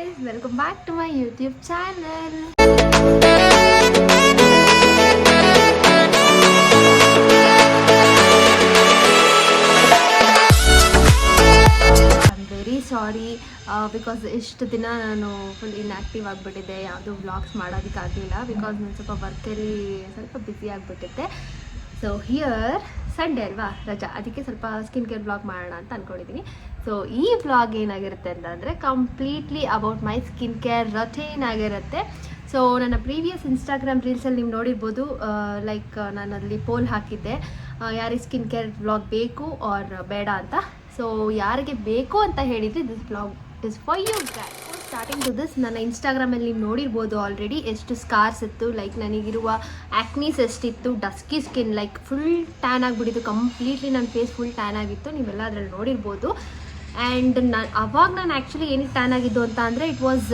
guys, welcome back to my YouTube channel. I'm very sorry because ಇಷ್ಟು ದಿನ ನಾನು full inactive ಆಗಿಬಿಟ್ಟಿದ್ದೆ, ಯಾವುದೂ vlogs ಮಾಡೋದಕ್ಕಾಗಲಿಲ್ಲ because ನಾನು ಸ್ವಲ್ಪ ವರ್ಕಲ್ಲಿ ಸ್ವಲ್ಪ ಬ್ಯುಸಿ ಆಗಿಬಿಟ್ಟಿದ್ದೆ. ಸೊ ಹಿಯರ್ ಸಂಡೇ ಅಲ್ವಾ, ರಜಾ, ಅದಕ್ಕೆ ಸ್ವಲ್ಪ ಸ್ಕಿನ್ ಕೇರ್ ವ್ಲಾಗ್ ಮಾಡೋಣ ಅಂತ ಅಂದ್ಕೊಂಡಿದ್ದೀನಿ. ಸೊ ಈ ವ್ಲಾಗ್ ಏನಾಗಿರುತ್ತೆ ಅಂತಂದರೆ completely about my skin care routine ಆಗಿರುತ್ತೆ. ಸೊ ನನ್ನ ಪ್ರೀವಿಯಸ್ ಇನ್ಸ್ಟಾಗ್ರಾಮ್ ರೀಲ್ಸಲ್ಲಿ ನೀವು ನೋಡಿರ್ಬೋದು, ಲೈಕ್ ನಾನಲ್ಲಿ ಪೋಲ್ ಹಾಕಿದ್ದೆ ಯಾರಿಗೆ ಸ್ಕಿನ್ ಕೇರ್ ವ್ಲಾಗ್ ಬೇಕು ಆರ್ ಬೇಡ ಅಂತ. ಸೊ ಯಾರಿಗೆ ಬೇಕು ಅಂತ ಹೇಳಿದರೆ this vlog is for you guys. Starting to this, ನನ್ನ ಇನ್ಸ್ಟಾಗ್ರಾಮಲ್ಲಿ ನೀವು ನೋಡಿರ್ಬೋದು ಆಲ್ರೆಡಿ ಎಷ್ಟು ಸ್ಕಾರ್ಸ್ ಇತ್ತು, ಲೈಕ್ ನನಗಿರುವ ಆ್ಯಕ್ನೀಸ್ ಎಷ್ಟಿತ್ತು, dusky skin, like full tan ಆಗಿಬಿಟ್ಟಿತ್ತು ಕಂಪ್ಲೀಟ್ಲಿ. ನನ್ನ ಫೇಸ್ ಫುಲ್ ಟ್ಯಾನ್ ಆಗಿತ್ತು, ನೀವೆಲ್ಲ ಅದರಲ್ಲಿ ನೋಡಿರ್ಬೋದು. ಆ್ಯಂಡ್ ಅವಾಗ ನಾನು ಆ್ಯಕ್ಚುಲಿ ಏನಕ್ಕೆ ಟ್ಯಾನ್ ಆಗಿದ್ದು ಅಂತ ಅಂದರೆ ಇಟ್ ವಾಸ್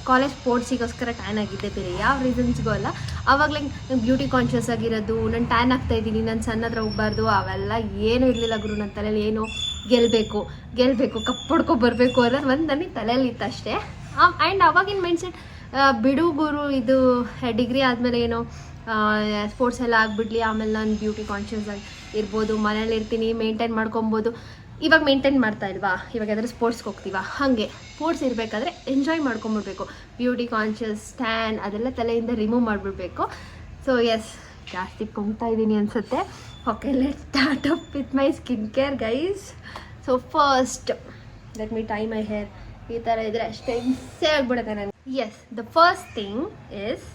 ಕಾಲೇಜ್ ಸ್ಪೋರ್ಟ್ಸಿಗೋಸ್ಕರ ಟ್ಯಾನ್ ಆಗಿದ್ದೆ, ಬೇರೆ ಯಾವ ರೀಸನ್ಸ್ಗೂ ಅಲ್ಲ. ಆವಾಗ ಲೈಕ್ ನಾನು ಬ್ಯೂಟಿ ಕಾನ್ಷಿಯಸ್ ಆಗಿರೋದು, ನಾನು ಟ್ಯಾನ್ ಆಗ್ತಾಯಿದ್ದೀನಿ, ನಾನು ಸಣ್ಣ ಹತ್ರ ಹೋಗ್ಬಾರ್ದು, ಅವೆಲ್ಲ ಏನೂ ಇರಲಿಲ್ಲ ಗುರು. ನನ್ನ ತಲೆಯಲ್ಲಿ ಏನು ಗೆಲ್ಲಬೇಕು ಕಪ್ ಹೊಡ್ಕೊ ಬರಬೇಕು ಅನ್ನೋದು ಒಂದು ನನಗೆ ತಲೆಯಲ್ಲಿ ಇತ್ತು ಅಷ್ಟೇ. ಆ್ಯಂಡ್ ಅವಾಗಿನ ಮೈಂಡ್ಸೆಟ್ ಬಿಡು ಗುರು, ಇದು ಡಿಗ್ರಿ ಆದಮೇಲೆ ಏನೋ ಸ್ಪೋರ್ಟ್ಸ್ ಎಲ್ಲ ಆಗಿಬಿಡ್ಲಿ, ಆಮೇಲೆ ನಾನು ಬ್ಯೂಟಿ ಕಾನ್ಷಿಯಸ್ ಆಗಿ ಇರ್ಬೋದು, ಮನೇಲಿ ಇರ್ತೀನಿ, ಮೇಂಟೈನ್ ಮಾಡ್ಕೊಬೋದು. ಇವಾಗ ಮೇಂಟೈನ್ ಮಾಡ್ತಾ ಇಲ್ವಾ, ಇವಾಗ ಯಾವ್ದಾದ್ರು ಸ್ಪೋರ್ಟ್ಸ್ಗೆ ಹೋಗ್ತೀವಾ, ಹಾಗೆ ಸ್ಪೋರ್ಟ್ಸ್ ಇರಬೇಕಾದ್ರೆ ಎಂಜಾಯ್ ಮಾಡ್ಕೊಂಬಿಡ್ಬೇಕು. ಬ್ಯೂಟಿ ಕಾನ್ಷಿಯಸ್, ಸ್ಟ್ಯಾನ್ ಅದೆಲ್ಲ ತಲೆಯಿಂದ ರಿಮೂವ್ ಮಾಡಿಬಿಡ್ಬೇಕು. ಸೊ ಎಸ್, ಜಾಸ್ತಿ ಕೊಂಗ್ತಾ ಇದ್ದೀನಿ ಅನಿಸುತ್ತೆ. Okay, let start up with my skin care guys. So first let me tie my hair. ಈ ಥರ ಇದ್ರೆ ಅಷ್ಟೇ ಹಿಂಸೆ ಆಗ್ಬಿಡುತ್ತೆ ನನಗೆ. Yes, the first thing is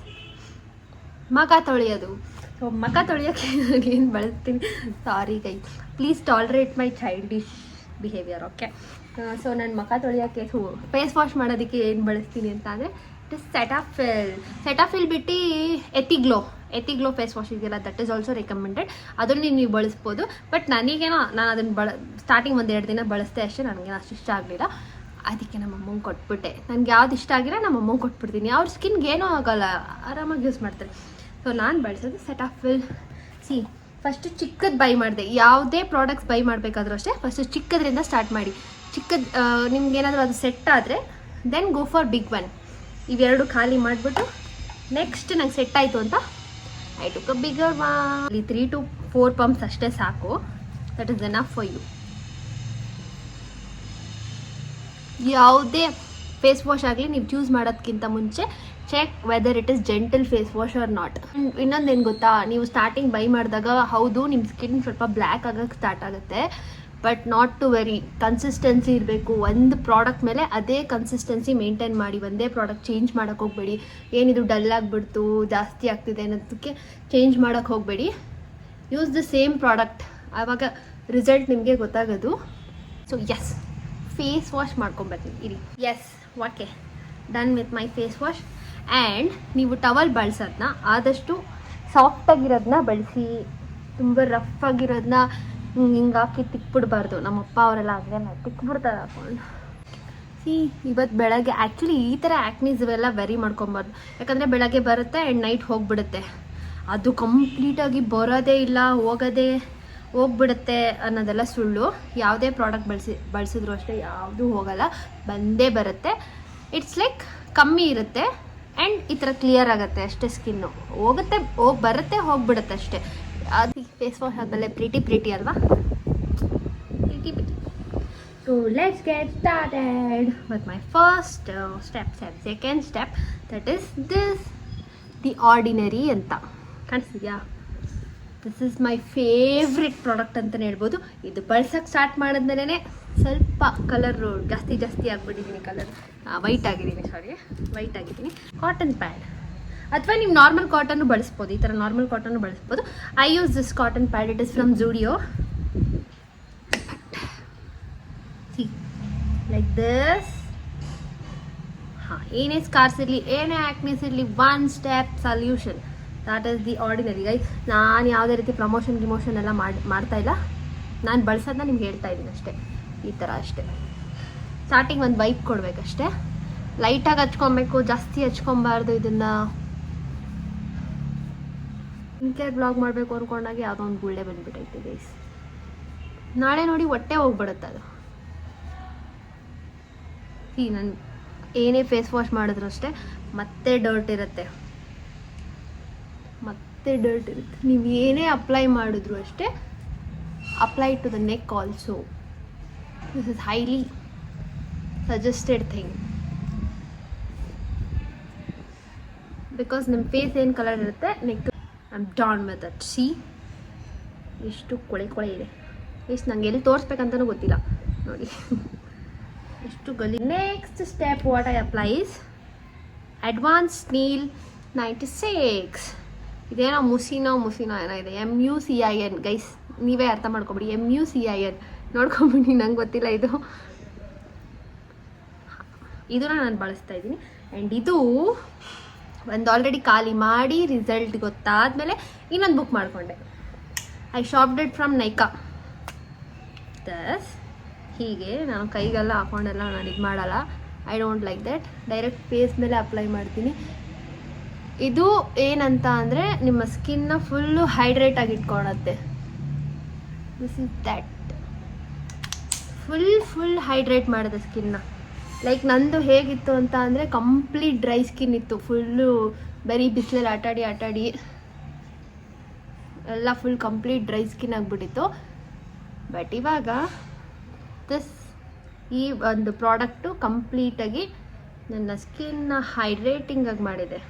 ಮಖ ತೊಳೆಯೋದು. ಸೊ ಮಖ ತೊಳೆಯೋಕ್ಕೆ ಏನು ಬಳಸ್ತೀನಿ, sorry guy, please tolerate my childish behaviour. Okay, so ನಾನು ಮಖ ತೊಳೆಯೋಕ್ಕೆ ಫೇಸ್ ವಾಶ್ ಮಾಡೋದಕ್ಕೆ ಏನು ಬಳಸ್ತೀನಿ ಅಂತ ಅಂದರೆ ಇಟ್ ಇಸ್ ಸೆಟಾಫಿಲ್ ಬಿಟ್ಟು ಎಥಿಗ್ಲೋ ಫೇಸ್ ವಾಶ್ ಇದೆಯಲ್ಲ, ದಟ್ ಈಸ್ ಆಲ್ಸೋ ರೆಕಮೆಂಡೆಡ್. ಅದನ್ನು ನೀವು ಬಳಸ್ಬೋದು. ಬಟ್ ನನಗೇನೋ ನಾನು ಅದನ್ನು ಸ್ಟಾರ್ಟಿಂಗ್ 1-2 ದಿನ ಬಳಸ್ದೆ ಅಷ್ಟೇ, ನನಗೇನು ಅಷ್ಟು ಇಷ್ಟ ಆಗಲಿಲ್ಲ. ಅದಕ್ಕೆ ನಮ್ಮ ಅಮ್ಮಂಗೆ ಕೊಟ್ಬಿಟ್ಟೆ. ನನಗೆ ಯಾವ್ದು ಇಷ್ಟ ಆಗಿಲ್ಲ ನಮ್ಮ ಅಮ್ಮಂಗೆ ಕೊಟ್ಬಿಡ್ತೀನಿ, ಅವ್ರ ಸ್ಕಿನ್ಗೆ ಏನೂ ಆಗೋಲ್ಲ, ಆರಾಮಾಗಿ ಯೂಸ್ ಮಾಡ್ತಾರೆ. ಸೊ ನಾನು ಬಳಸೋದು ಸೆಟಾಫಿಲ್. ಫಸ್ಟು ಚಿಕ್ಕದು ಬೈ ಮಾಡಿದೆ. ಯಾವುದೇ ಪ್ರಾಡಕ್ಟ್ಸ್ ಬೈ ಮಾಡಬೇಕಾದ್ರೂ ಅಷ್ಟೇ ಫಸ್ಟು ಚಿಕ್ಕದ್ರಿಂದ ಸ್ಟಾರ್ಟ್ ಮಾಡಿ. ನಿಮ್ಗೇನಾದರೂ ಅದು ಸೆಟ್ ಆದರೆ then go for big one. ಇವೆರಡು ಖಾಲಿ ಮಾಡಿಬಿಟ್ಟು ನೆಕ್ಸ್ಟ್ ನಂಗೆ ಸೆಟ್ ಆಯಿತು ಅಂತ I took a bigger one. ಇಲ್ಲಿ 3 to 4 ಪಂಪ್ಸ್ ಅಷ್ಟೇ ಸಾಕು, that is enough for you. ಯಾವುದೇ ಫೇಸ್ ವಾಶ್ ಆಗಲಿ ನೀವು ಚೂಸ್ ಮಾಡೋದಕ್ಕಿಂತ ಮುಂಚೆ check whether it is gentle face wash or not. ಇನ್ನೊಂದೇನು ಗೊತ್ತಾ, ನೀವು ಸ್ಟಾರ್ಟಿಂಗ್ ಬೈ ಮಾಡಿದಾಗ ಹೌದು ನಿಮ್ಮ ಸ್ಕಿನ್ ಸ್ವಲ್ಪ ಬ್ಲ್ಯಾಕ್ ಆಗೋಕ್ಕೆ ಸ್ಟಾರ್ಟ್ ಆಗುತ್ತೆ, but not to very. Consistency ಇರಬೇಕು. ಒಂದು ಪ್ರಾಡಕ್ಟ್ ಮೇಲೆ ಅದೇ ಕನ್ಸಿಸ್ಟೆನ್ಸಿ ಮೇಂಟೈನ್ ಮಾಡಿ, ಒಂದೇ ಪ್ರಾಡಕ್ಟ್ ಚೇಂಜ್ ಮಾಡೋಕ್ಕೆ ಹೋಗಬೇಡಿ. ಏನಿದು ಡಲ್ ಆಗಿಬಿಡ್ತು, ಜಾಸ್ತಿ ಆಗ್ತಿದೆ ಅನ್ನೋದಕ್ಕೆ ಚೇಂಜ್ ಮಾಡೋಕ್ಕೆ ಹೋಗಬೇಡಿ. ಯೂಸ್ ದ ಸೇಮ್ ಪ್ರಾಡಕ್ಟ್, ಆವಾಗ ರಿಸಲ್ಟ್ ನಿಮಗೆ ಗೊತ್ತಾಗೋದು. ಸೊ ಎಸ್, ಫೇಸ್ ವಾಶ್ ಮಾಡ್ಕೊಂಬರ್ತೀನಿ ಇರಿ. Yes, okay, done with my face wash. And ನೀವು ಟವಲ್ ಬಳಸೋದನ್ನ ಆದಷ್ಟು ಸಾಫ್ಟಾಗಿರೋದನ್ನ ಬಳಸಿ, ತುಂಬ ರಫ್ ಆಗಿರೋದನ್ನ ಹಿಂಗೆ ಹಾಕಿ ತಿಕ್ಬಿಡ್ಬಾರ್ದು. ನಮ್ಮಪ್ಪ ಅವರೆಲ್ಲ ಆಗಲ್ಲ ತಿಕ್ಬಿಡ್ತಾರೆ ಹಾಕೊಂಡು. ಇವತ್ತು ಬೆಳಗ್ಗೆ ಆ್ಯಕ್ಚುಲಿ ಈ ಥರ ಆ್ಯಕ್ನೀಸ್ ಇವೆಲ್ಲ ವೆರಿ ಮಾಡ್ಕೊಬಾರ್ದು, ಯಾಕಂದರೆ ಬೆಳಗ್ಗೆ ಬರುತ್ತೆ ಆ್ಯಂಡ್ ನೈಟ್ ಹೋಗಿಬಿಡುತ್ತೆ. ಅದು ಕಂಪ್ಲೀಟಾಗಿ ಬರೋದೇ ಇಲ್ಲ, ಹೋಗ್ಬಿಡುತ್ತೆ ಅನ್ನೋದೆಲ್ಲ ಸುಳ್ಳು. ಯಾವುದೇ ಪ್ರಾಡಕ್ಟ್ ಬಳಸಿದ್ರು ಅಷ್ಟೇ ಯಾವುದೂ ಹೋಗಲ್ಲ, ಬಂದೇ ಬರುತ್ತೆ. ಇಟ್ಸ್ ಲೈಕ್ ಕಮ್ಮಿ ಇರುತ್ತೆ ಆ್ಯಂಡ್ ಈ ಥರ ಕ್ಲಿಯರ್ ಆಗುತ್ತೆ ಅಷ್ಟೇ. ಸ್ಕಿನ್ನು ಬರುತ್ತೆ ಹೋಗ್ಬಿಡುತ್ತೆ ಅಷ್ಟೇ. ಅದು ಫೇಸ್ ವಾಶ್ ಆದಮೇಲೆ ಪ್ರೀಟಿ ಅಲ್ವಾ, pretty. So let's get started with my first step. Second step, that is this, the ordinary ಅಂತ ಕಾಣಿಸ್ತಿದ್ಯಾ. This is my favourite product ಅಂತಲೇ ಹೇಳ್ಬೋದು. ಇದು ಬಳಸೋಕ್ಕೆ ಸ್ಟಾರ್ಟ್ ಮಾಡಿದ್ಮೇಲೆ ಸ್ವಲ್ಪ ಕಲರು ಜಾಸ್ತಿ ಆಗಿಬಿಟ್ಟಿದ್ದೀನಿ, ವೈಟ್ ಆಗಿದ್ದೀನಿ. ಕಾಟನ್ ಪ್ಯಾಡ್ ಅಥವಾ ನೀವು ನಾರ್ಮಲ್ ಕಾಟನ್ನು ಬಳಸ್ಬೋದು, ಈ ಥರ ನಾರ್ಮಲ್ ಕಾಟನ್ನು ಬಳಸ್ಬೋದು. I use this cotton pad, it is from Zudio. Like this. ಏನೇ ಸ್ಕಾರ್ಸ್ ಇರಲಿ, ಏನೇ ಆ್ಯಕ್ನೀಸ್ ಇರಲಿ, 1 step solution, that is the ordinary guys. ನಾನು ಯಾವುದೇ ರೀತಿ ಪ್ರಮೋಷನ್ ಎಲ್ಲ ಮಾಡ್ತಾ ಇಲ್ಲ, ನಾನು ಬಳಸೋದನ್ನ ನಿಮ್ಗೆ ಹೇಳ್ತಾ ಇದ್ದೀನಿ ಅಷ್ಟೇ. ಈ ಥರ ಅಷ್ಟೇ, ಸ್ಟಾರ್ಟಿಂಗ್ ಒಂದು ವೈಪ್ ಕೊಡಬೇಕಷ್ಟೇ, ಲೈಟಾಗಿ ಹಚ್ಕೊಬೇಕು, ಜಾಸ್ತಿ ಹಚ್ಕೊಬಾರ್ದು. ಇದನ್ನು ಸ್ಕಿನ್ ಕೇರ್ ಬ್ಲಾಗ್ ಮಾಡಬೇಕು ಅಂದ್ಕೊಂಡಾಗ ಯಾವುದೋ ಒಂದು ಗುಳ್ಳೆ ಬಂದುಬಿಟ್ಟೈತೆ ಗೈಸ್. ನಾಳೆ ನೋಡಿ ಹೊಟ್ಟೆ ಹೋಗ್ಬಿಡುತ್ತೆ ಅದು. ನಾನು ಏನೇ ಫೇಸ್ ವಾಶ್ ಮಾಡಿದ್ರು ಅಷ್ಟೇ ಮತ್ತೆ ಡರ್ಟ್ ಇರುತ್ತೆ, ನೀವು ಏನೇ ಅಪ್ಲೈ ಮಾಡಿದ್ರು ಅಷ್ಟೇ apply to the neck also. This is highly suggested thing because ನಿಮ್ಮ ಫೇಸ್ ಏನು ಕಲರ್ ಇರುತ್ತೆ neck. I am done with that. See ಎಷ್ಟು ಕೊಳೆ ಇದೆ, ಎಷ್ಟು ನಂಗೆ ಎಲ್ಲಿ ತೋರಿಸ್ಬೇಕಂತನೂ ಗೊತ್ತಿಲ್ಲ ನೋಡಿ, ಎಷ್ಟು ಗಲಿ. Next step what I applies advance ನೀಲ್ 96. ಇದೇನೋ ಮುಸಿನೋ ಏನೋ ಇದೆ, MUCIN ಗೈಸ್, ನೀವೇ ಅರ್ಥ ಮಾಡ್ಕೊಬಿಡಿ. MUCIN ನೋಡ್ಕೊಂಬಿಡಿ, ನಂಗೆ ಗೊತ್ತಿಲ್ಲ ಇದನ್ನ ನಾನು ಬಳಸ್ತಾ ಇದ್ದೀನಿ. ಆ್ಯಂಡ್ ಇದು ಒಂದು ಆಲ್ರೆಡಿ ಖಾಲಿ ಮಾಡಿ ರಿಸಲ್ಟ್ ಗೊತ್ತಾದಮೇಲೆ ಇನ್ನೊಂದು ಬುಕ್ ಮಾಡಿಕೊಂಡೆ. I shopped it from Nykaa. Thus ಹೀಗೆ ನಾನು ಕೈಗೆಲ್ಲ ಹಾಕೊಂಡೆಲ್ಲ ನಾನು ಇದು ಮಾಡಲ್ಲ, I don't like that. Direct face ಮೇಲೆ ಅಪ್ಲೈ ಮಾಡ್ತೀನಿ. ಇದು ಏನಂತ ಅಂದರೆ ನಿಮ್ಮ ಸ್ಕಿನ್ನ ಫುಲ್ಲು ಹೈಡ್ರೇಟ್ ಆಗಿ ಇಟ್ಕೊಳತ್ತೆ. This is that. Full hydrate ಮಾಡಿದೆ ಸ್ಕಿನ್ನ. ಲೈಕ್ ನಂದು ಹೇಗಿತ್ತು ಅಂತ ಅಂದರೆ ಕಂಪ್ಲೀಟ್ ಡ್ರೈ ಸ್ಕಿನ್ ಇತ್ತು, ಫುಲ್ಲು ಬರೀ ಬಿಸಿಲಲ್ಲಿ ಆಟಾಡಿ ಎಲ್ಲ ಫುಲ್ ಕಂಪ್ಲೀಟ್ ಡ್ರೈ ಸ್ಕಿನ್ ಆಗಿಬಿಟ್ಟಿತ್ತು. ಬಟ್ ಇವಾಗ ಈ ಒಂದು ಪ್ರಾಡಕ್ಟು ಕಂಪ್ಲೀಟಾಗಿ ನನ್ನ ಸ್ಕಿನ್ನ ಹೈಡ್ರೇಟಿಂಗ್ ಆಗಿ ಮಾಡಿದೆ.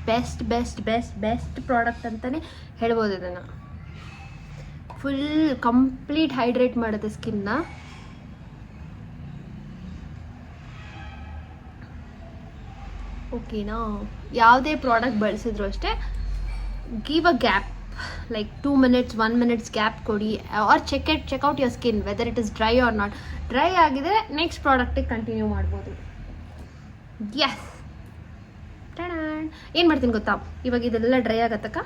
ಬೆಸ್ಟ್ ಪ್ರಾಡಕ್ಟ್ ಅಂತಲೇ ಹೇಳ್ಬೋದು ಇದನ್ನು. ಫುಲ್ ಕಂಪ್ಲೀಟ್ ಹೈಡ್ರೇಟ್ ಮಾಡುತ್ತೆ ಸ್ಕಿನ್ನ. ಓಕೆನಾ? ಯಾವುದೇ ಪ್ರಾಡಕ್ಟ್ ಬಳಸಿದ್ರು ಅಷ್ಟೇ give a gap, like 2 minutes 1 minutes gap ಕೊಡಿ. Or check out your skin whether it is dry or not. Dry ಆಗಿದ್ರೆ ನೆಕ್ಸ್ಟ್ ಪ್ರಾಡಕ್ಟಿಗೆ ಕಂಟಿನ್ಯೂ ಮಾಡ್ಬೋದು. ಎಸ್, ಏನು ಮಾಡ್ತೀನಿ ಗೊತ್ತಾ, ಇವಾಗ ಇದೆಲ್ಲ ಡ್ರೈ ಆಗತ್ತಕ್ಕ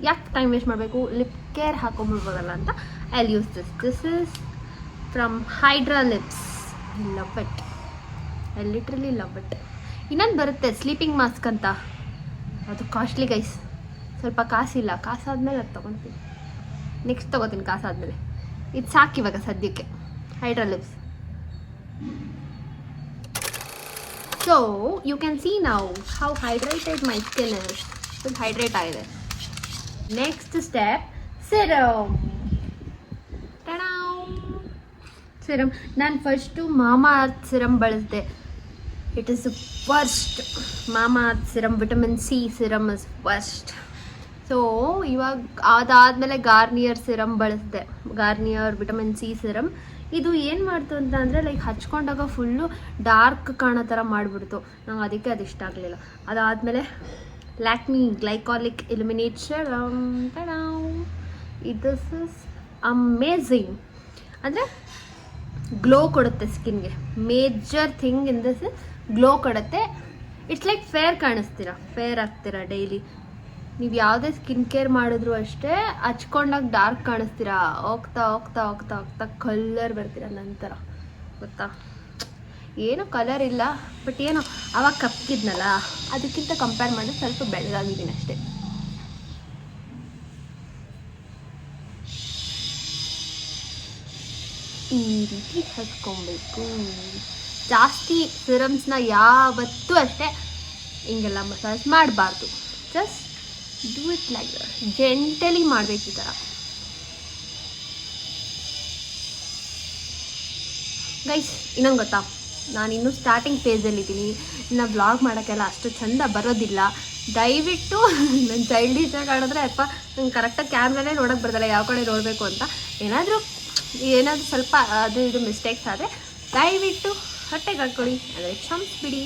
ಯಾಕೆ ಟೈಮ್ ವೇಸ್ಟ್ ಮಾಡಬೇಕು, ಲಿಪ್ ಕೇರ್ ಹಾಕೊಂಡ್ಬಿಡ್ಬೋದಲ್ಲ ಅಂತ I will use this is from hydra lips. I love it, I literally love it. ಇನ್ನೊಂದು ಬರುತ್ತೆ ಸ್ಲೀಪಿಂಗ್ ಮಾಸ್ಕ್ ಅಂತ, ಅದು ಕಾಸ್ಟ್ಲಿ ಗೈಸ್, ಸ್ವಲ್ಪ ಕಾಸಿಲ್ಲ, ಕಾಸಾದ್ಮೇಲೆ ಅದು ತೊಗೊತೀನಿ, ನೆಕ್ಸ್ಟ್ ತೊಗೋತೀನಿ ಕಾಸಾದ್ಮೇಲೆ. ಇದು ಸಾಕು ಇವಾಗ ಸದ್ಯಕ್ಕೆ hydra lips. So you can see now how hydrated my skin is. Full hydrate ಆಗಿದೆ. Next step serum. ಸಿರಮ್ ನಾನು ಫಸ್ಟು ಮಾಮಾ ಅರ್ತ್ ಸಿರಮ್ ಬಳಸಿದೆ. It is worst. Mamaearth serum vitamin C serum is worst. So ಇವಾಗ ಅದಾದಮೇಲೆ Garnier serum ಬಳಸಿದೆ, Garnier vitamin C serum. ಇದು ಏನು ಮಾಡ್ತು ಅಂತ ಅಂದರೆ ಲೈಕ್ ಹಚ್ಕೊಂಡಾಗ ಫುಲ್ಲು ಡಾರ್ಕ್ ಕಾಣೋ ಥರ ಮಾಡಿಬಿಡ್ತು, ನಂಗೆ ಅದಕ್ಕೆ ಅದು ಇಷ್ಟ ಆಗಲಿಲ್ಲ. ಅದಾದಮೇಲೆ Lakme glycolic illuminate serum. This is amazing. ಅಂದರೆ ಗ್ಲೋ ಕೊಡುತ್ತೆ ಸ್ಕಿನ್ಗೆ. Major thing in this glow ಕೊಡುತ್ತೆ. ಇಟ್ಸ್ ಲೈಕ್ ಫೇರ್ ಕಾಣಿಸ್ತೀರಾ, ಫೇರ್ ಆಗ್ತೀರಾ ಡೈಲಿ. ನೀವು ಯಾವುದೇ ಸ್ಕಿನ್ ಕೇರ್ ಮಾಡಿದ್ರು ಅಷ್ಟೇ ಹಚ್ಕೊಂಡಾಗ ಡಾರ್ಕ್ ಕಾಣಿಸ್ತೀರಾ, ಹೋಗ್ತಾ ಕಲರ್ ಬರ್ತೀರಾ ನಂತರ, ಗೊತ್ತಾ? ಏನೋ ಕಲರ್ ಇಲ್ಲ, ಬಟ್ ಏನೋ ಅವಾಗ ಕಪ್ಪಿದ್ನಲ್ಲ ಅದಕ್ಕಿಂತ ಕಂಪೇರ್ ಮಾಡಿ ಸ್ವಲ್ಪ ಬೆಳ್ಳಗಾಗಿದ್ದೀನಿ ಅಷ್ಟೇ. ಈ ರೀತಿ ಹಚ್ಕೊಬೇಕು. ಜಾಸ್ತಿ ಸಿರಮ್ಸ್ನ ಯಾವತ್ತೂ ಅಷ್ಟೇ ಹಿಂಗೆಲ್ಲ ಮಸಾಜ್ ಮಾಡಬಾರ್ದು. ಜಸ್ಟ್ ಡೂ ಇಟ್ ಲೈಕ್ ಜೆಂಟಲಿ ಮಾಡಬೇಕು ಈ ಥರ. ಗೈಸ್ ಇನ್ನೊಂದು ಗೊತ್ತಾ, ನಾನು ಇನ್ನೂ ಸ್ಟಾರ್ಟಿಂಗ್ ಪೇಜಲ್ಲಿದ್ದೀನಿ, ಇನ್ನು ವ್ಲಾಗ್ ಮಾಡೋಕ್ಕೆಲ್ಲ ಅಷ್ಟು ಚೆಂದ ಬರೋದಿಲ್ಲ. ದಯವಿಟ್ಟು ನನ್ನ ಚೈಲ್ಡಿಶಾಗಿ ಆಡಿದ್ರೆ ಅಥವಾ ನಂಗೆ ಕರೆಕ್ಟಾಗಿ ಕ್ಯಾಮ್ರಾನೇ ನೋಡೋಕ್ಕೆ ಬರೋದಿಲ್ಲ ಯಾವ ಕಡೆ ನೋಡಬೇಕು ಅಂತ. ಏನಾದರೂ ಸ್ವಲ್ಪ ಅದು ಇದು ಮಿಸ್ಟೇಕ್ಸ್ ಆದರೆ ದಯವಿಟ್ಟು ಹೊಟ್ಟೆಗೆ ಹಾಕ್ಕೊಳ್ಳಿ, ಅಂದರೆ ಕ್ಷಮಿಸ್ಬಿಡಿ.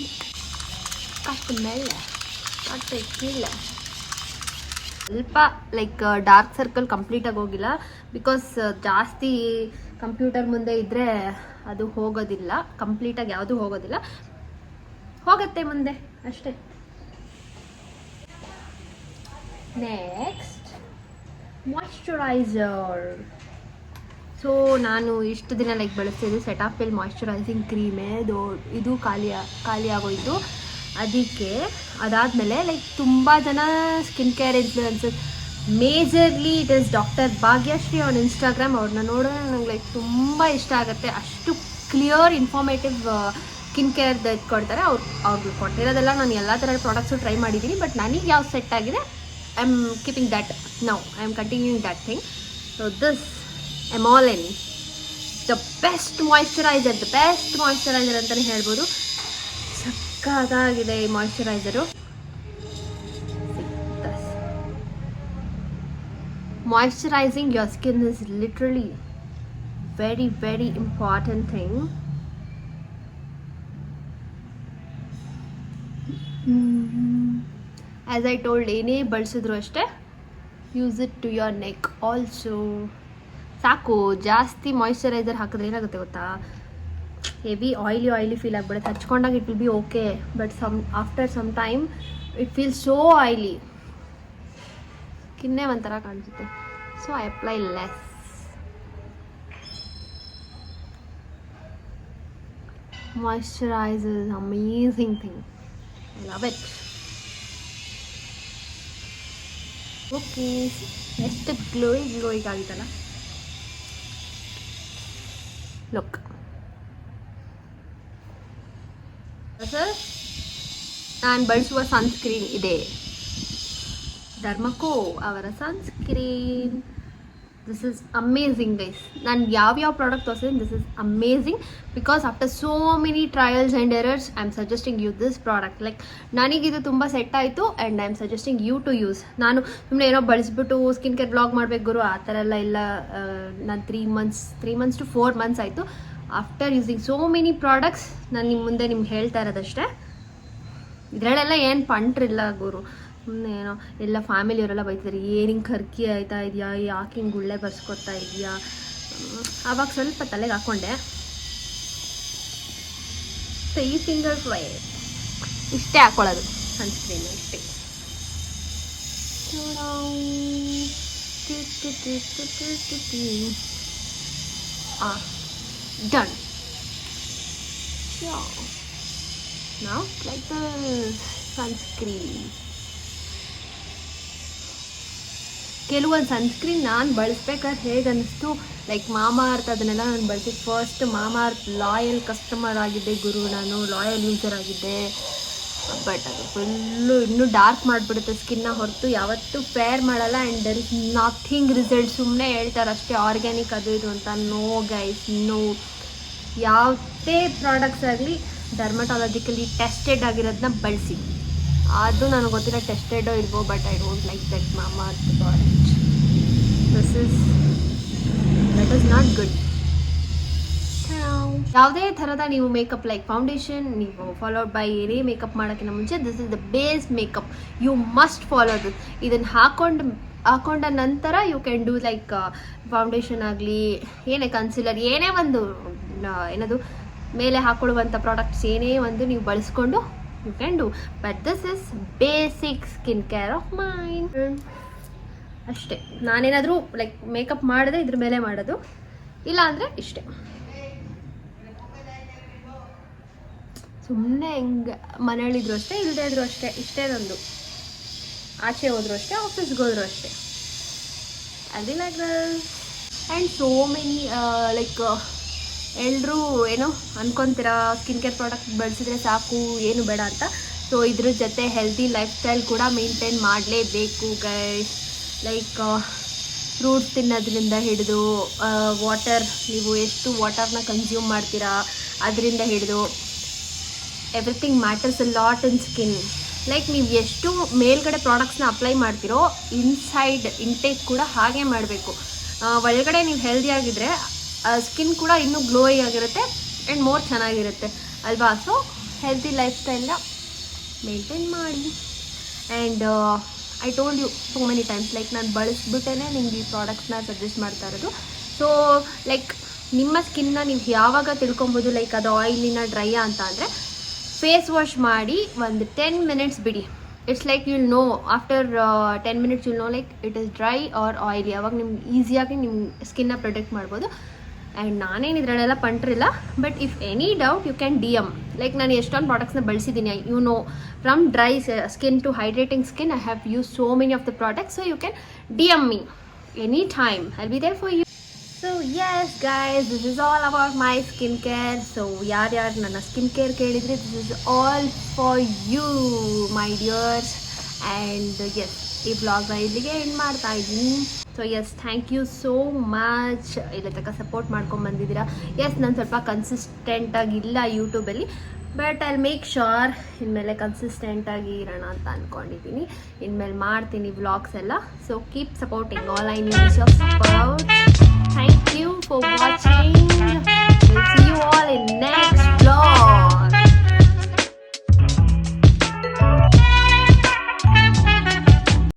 ಕಟ್ಟು ಮೇಲೆ ಕಟ್ಟು ಇಲ್ಲ. ಸ್ವಲ್ಪ ಲೈಕ್ ಡಾರ್ಕ್ ಸರ್ಕಲ್ ಕಂಪ್ಲೀಟಾಗಿ ಹೋಗಿಲ್ಲ, ಬಿಕಾಸ್ ಜಾಸ್ತಿ ಕಂಪ್ಯೂಟರ್ ಮುಂದೆ ಇದ್ದರೆ ಅದು ಹೋಗೋದಿಲ್ಲ, ಕಂಪ್ಲೀಟಾಗಿ ಯಾವುದೂ ಹೋಗೋದಿಲ್ಲ, ಹೋಗುತ್ತೆ ಮುಂದೆ ಅಷ್ಟೇ. Next moisturiser. ಸೊ ನಾನು ಇಷ್ಟು ದಿನ ಲೈಕ್ ಬಳಸ್ತಿದ್ದು ಸೆಟಾಫಿಲ್ ಮಾಯ್ಶ್ಚರೈಸಿಂಗ್ ಕ್ರೀಮೇ. ಇದು ಖಾಲಿ ಆಗೋಯಿತು. ಅದಕ್ಕೆ ಅದಾದಮೇಲೆ ಲೈಕ್ ತುಂಬ ಜನ skin care influencer, majorly it is doctor Bhagyashree on Instagram. ಅವ್ರನ್ನ ನೋಡಿದ್ರೆ ನಂಗೆ ಲೈಕ್ ತುಂಬ ಇಷ್ಟ ಆಗುತ್ತೆ. ಅಷ್ಟು ಕ್ಲಿಯರ್ ಇನ್ಫಾರ್ಮೇಟಿವ್ ಸ್ಕಿನ್ ಕೇರ್ದು ಕೊಡ್ತಾರೆ. ಅವ್ರು ಕೊಟ್ಟಿರೋದೆಲ್ಲ ನಾನು ಎಲ್ಲ ಥರದ ಪ್ರಾಡಕ್ಟ್ಸು ಟ್ರೈ ಮಾಡಿದ್ದೀನಿ. ಬಟ್ ನನಗೆ ಯಾವ್ದು ಸೆಟ್ ಆಗಿದೆ I am keeping that. Now I am continuing that thing. So this Emolene the best moisturiser ಅಂತಲೇ ಹೇಳ್ಬೋದು. ಸಕ್ಕತ್ತಾಗಿದೆ ಈ moisturiser. Moisturizing your skin is literally very, very important thing. As I told, ಏನೇ ಬಳಸಿದ್ರು ಅಷ್ಟೇ, use it to your neck also. ಸಾಕು, ಜಾಸ್ತಿ moisturiser ಹಾಕಿದ್ರೆ ಏನಾಗುತ್ತೆ ಗೊತ್ತಾ, ಹೆವಿ ಆಯಿಲಿ ಫೀಲ್ ಆಗಿಬಿಡುತ್ತೆ. ಹಚ್ಕೊಂಡಾಗ it will be okay, but after some time it feel so oily, ಸ್ಕಿನ್ನೇ ಒಂಥರ ಕಾಣಿಸುತ್ತೆ. So I apply less. Moisturizer is amazing thing. I love it. Okay, ಎಷ್ಟು ಗ್ಲೋಯಿಗ್ ಆಗಿತ್ತಲ್ಲ. ಲುಕ್, ನಾನು ಬಳಸುವ ಸನ್ಸ್ಕ್ರೀನ್ ಇದೆ, ಧರ್ಮಕೋ ಅವರ sunscreen. This is amazing guys. ನಾನು ಯಾವ ಪ್ರಾಡಕ್ಟ್ ತೋರಿಸಿದ್ದೀನಿ, this is amazing because after so many trials and errors I am suggesting you this product. Like ನನಗಿದು ತುಂಬ ಸೆಟ್ ಆಯಿತು and I am suggesting you to use. ನಾನು ಸುಮ್ಮನೆ ಏನೋ ಬಳಸ್ಬಿಟ್ಟು skin care blog ಮಾಡಬೇಕು ಗುರು ಆ ಥರ ಎಲ್ಲ ಇಲ್ಲ. ನಾನು 3 months to 4 months ಆಯಿತು after using so many products. ನಾನು ನಿಮ್ಮ ಮುಂದೆ ನಿಮ್ಗೆ ಹೇಳ್ತಾ ಇರೋದಷ್ಟೇ. ಇದರಲ್ಲೆಲ್ಲ ಏನು ಪಂಟ್ರಿಲ್ಲ ಗುರು. ಸುಮ್ಮನೆ ಏನೋ ಎಲ್ಲ ಫ್ಯಾಮಿಲಿಯವರೆಲ್ಲ ಬೈತಿದ್ದಾರೆ, ಏನು ಹಿಂಗೆ ಕರ್ಕಿ ಆಯ್ತಾ ಇದೆಯಾ, ಯಾಕೆ ಹಿಂಗೆ ಗುಳ್ಳೆ ಬರ್ಸ್ಕೊತಾ ಇದೆಯಾ. ಆವಾಗ ಸ್ವಲ್ಪ ತಲೆಗೆ ಹಾಕ್ಕೊಂಡೆ. 3 finger ಫ್ರೈ ಇಷ್ಟೇ ಹಾಕ್ಕೊಳ್ಳೋದು ಸನ್ಸ್ಕ್ರೀನ್, ಇಷ್ಟೇ. Done. Now like the sunscreen. ಕೆಲವೊಂದು ಸನ್ಸ್ಕ್ರೀನ್ ನಾನು ಬಳಸ್ಬೇಕಾದ್ರೆ ಹೇಗೆ ಅನ್ನಿಸ್ತು, ಲೈಕ್ ಮಾಮಾ ಅರ್ತ್ ಅದನ್ನೆಲ್ಲ ನಾನು ಬಳಸಿದ್ದು first Mamaearth loyal customer ಆಗಿದ್ದೆ ಗುರು, ನಾನು ಲಾಯಲ್ ಯೂಸರ್ ಆಗಿದ್ದೆ. ಬಟ್ ಅದು ಫುಲ್ಲು ಇನ್ನೂ ಡಾರ್ಕ್ ಮಾಡಿಬಿಡುತ್ತೆ ಸ್ಕಿನ್ನ ಹೊರತು ಯಾವತ್ತೂ ಫೇರ್ ಮಾಡಲ್ಲ. And there is nothing result. ಸುಮ್ಮನೆ ಹೇಳ್ತಾರೆ ಅಷ್ಟೇ ಆರ್ಗ್ಯಾನಿಕ್ ಅದು ಇದು ಅಂತ. No guys, no. ಯಾವುದೇ ಪ್ರಾಡಕ್ಟ್ಸ್ ಆಗಲಿ ಡರ್ಮಟಾಲಜಿಕಲಿ ಟೆಸ್ಟೆಡ್ ಆಗಿರೋದನ್ನ ಬಳಸಿ. ಅದು ನನಗೆ ಗೊತ್ತಿರೋ ಟೆಸ್ಟೆಡೋ ಇಲ್ವೋ, but I don't like that Mamaearth product. That is not good. ಯಾವುದೇ ಥರದ ನೀವು ಮೇಕಪ್ ಲೈಕ್ ಫೌಂಡೇಶನ್ ನೀವು ಫಾಲೋಡ್ ಬೈ ಏನೇ ಮೇಕಪ್ ಮಾಡೋಕ್ಕಿಂತ ಮುಂಚೆ this is the base makeup. You must follow this. ಇದನ್ನು ಹಾಕೊಂಡ ನಂತರ you can do like foundation ಆಗಲಿ, ಏನೇ ಕನ್ಸಿಲರ್, ಏನೇ ಒಂದು ಏನದು ಮೇಲೆ ಹಾಕೊಳ್ಳುವಂಥ ಪ್ರಾಡಕ್ಟ್ಸ್ ಏನೇ ಒಂದು ನೀವು ಬಳಸ್ಕೊಂಡು you can do. But this is basic skin care of mind ಅಷ್ಟೇ. ನಾನೇನಾದರೂ ಲೈಕ್ ಮೇಕಪ್ ಮಾಡಿದ್ರೆ ಇದ್ರ ಮೇಲೆ ಮಾಡೋದು, ಇಲ್ಲ ಅಂದರೆ ಇಷ್ಟೇ. ಸುಮ್ಮನೆ ಹಿಂಗೆ ಮನೆಯಲ್ಲಿದ್ರು ಅಷ್ಟೇ, ಇಲ್ಲದೇ ಇದ್ರು ಅಷ್ಟೇ, ಇಷ್ಟೇ ನಂದು. ಆಚೆ ಹೋದ್ರು ಅಷ್ಟೇ, ಆಫೀಸ್ಗೆ ಹೋದ್ರು ಅಷ್ಟೇ. ಅದು like and so many like ಎಲ್ಲರೂ ಏನೋ ಅನ್ಕೊತೀರಾ ಸ್ಕಿನ್ ಕೇರ್ ಪ್ರಾಡಕ್ಟ್ ಬಳಸಿದ್ರೆ ಸಾಕು ಏನು ಬೇಡ ಅಂತ. ಸೊ ಇದ್ರ ಜೊತೆ ಹೆಲ್ದಿ ಲೈಫ್ ಸ್ಟೈಲ್ ಕೂಡ ಮೇಂಟೈನ್ ಮಾಡಲೇಬೇಕು ಗೈಸ್. ಲೈಕ್ ಫ್ರೂಟ್ಸ್ ತಿನ್ನೋದ್ರಿಂದ ಹಿಡಿದು ವಾಟರ್, ನೀವು ಎಷ್ಟು ವಾಟರ್ನ ಕನ್ಸ್ಯೂಮ್ ಮಾಡ್ತೀರಾ ಅದರಿಂದ ಹಿಡಿದು everything matters a lot in skin. Like ನೀವು ಎಷ್ಟು ಮೇಲ್ಗಡೆ ಪ್ರಾಡಕ್ಟ್ಸ್ನ ಅಪ್ಲೈ ಮಾಡ್ತೀರೋ ಇನ್ಸೈಡ್ ಇಂಟೇಕ್ ಕೂಡ ಹಾಗೆ ಮಾಡಬೇಕು. ಒಳಗಡೆ ನೀವು ಹೆಲ್ದಿಯಾಗಿದ್ದರೆ ಸ್ಕಿನ್ ಕೂಡ ಇನ್ನೂ ಗ್ಲೋಯಿ ಆಗಿರುತ್ತೆ ಆ್ಯಂಡ್ ಮೋರ್ ಚೆನ್ನಾಗಿರುತ್ತೆ ಅಲ್ವಾ. ಸೊ ಹೆಲ್ದಿ ಲೈಫ್ ಸ್ಟೈಲ್ನ ಮೇಂಟೈನ್ ಮಾಡಿ. And I told you so many times, like ನಾನು ಬಳಸ್ಬಿಟ್ಟೇ ನಿಮ್ಗೆ ಈ ಪ್ರಾಡಕ್ಟ್ಸ್ನ ಸಜೆಸ್ಟ್ ಮಾಡ್ತಾ ಇರೋದು. ಸೊ ಲೈಕ್ ನಿಮ್ಮ ಸ್ಕಿನ್ನ ನೀವು ಯಾವಾಗ ತಿಳ್ಕೊಬೋದು ಲೈಕ್ ಅದು ಆಯಿಲಿನ ಡ್ರೈಯಾ ಅಂತ ಅಂದರೆ, ಫೇಸ್ ವಾಶ್ ಮಾಡಿ ಒಂದು 10 minutes ಬಿಡಿ. It's like you'll know after 10 minutes you'll know like it is dry or oily. ಅವಾಗ ನಿಮ್ಗೆ ಈಸಿಯಾಗಿ ನಿಮ್ಮ ಸ್ಕಿನ್ನ ಪ್ರೊಟೆಕ್ಟ್ ಮಾಡ್ಬೋದು. ಆ್ಯಂಡ್ ನಾನೇನು ಇದರಲ್ಲೆಲ್ಲ ಪಂಟ್ರಿಲ್ಲ. But if any doubt you can DM. Like ನಾನು ಎಷ್ಟೊಂದು ಪ್ರಾಡಕ್ಟ್ಸ್ನ ಬಳಸಿದ್ದೀನಿ, you know from dry skin to hydrating skin I have use so many of the products. So you can DM me any time, I will be there for you. So yes guys, this is all about my skin care. So ಯಾರ್ಯಾರು ನನ್ನ skin care ಕೇಳಿದರೆ this is all for you my dears. And S, ಈ ವ್ಲಾಗ್ನ ಇಲ್ಲಿಗೆ end ಮಾಡ್ತಾ ಇದ್ದೀನಿ. So yes, thank you so much ಇಲ್ಲಿ ತನಕ ಸಪೋರ್ಟ್ ಮಾಡ್ಕೊಂಡು ಬಂದಿದ್ದೀರಾ. ಎಸ್, ನಾನು ಸ್ವಲ್ಪ ಕನ್ಸಿಸ್ಟೆಂಟಾಗಿ ಇಲ್ಲ ಯೂಟ್ಯೂಬಲ್ಲಿ, ಬಟ್ ಐ ಮೇಕ್ ಶ್ಯೂರ್ ಇನ್ಮೇಲೆ ಕನ್ಸಿಸ್ಟೆಂಟಾಗಿ ಇರೋಣ ಅಂತ ಅಂದ್ಕೊಂಡಿದ್ದೀನಿ. ಇನ್ಮೇಲೆ ಮಾಡ್ತೀನಿ ವ್ಲಾಗ್ಸ್ ಎಲ್ಲ. So keep supporting all I need is your support. Thank you for watching.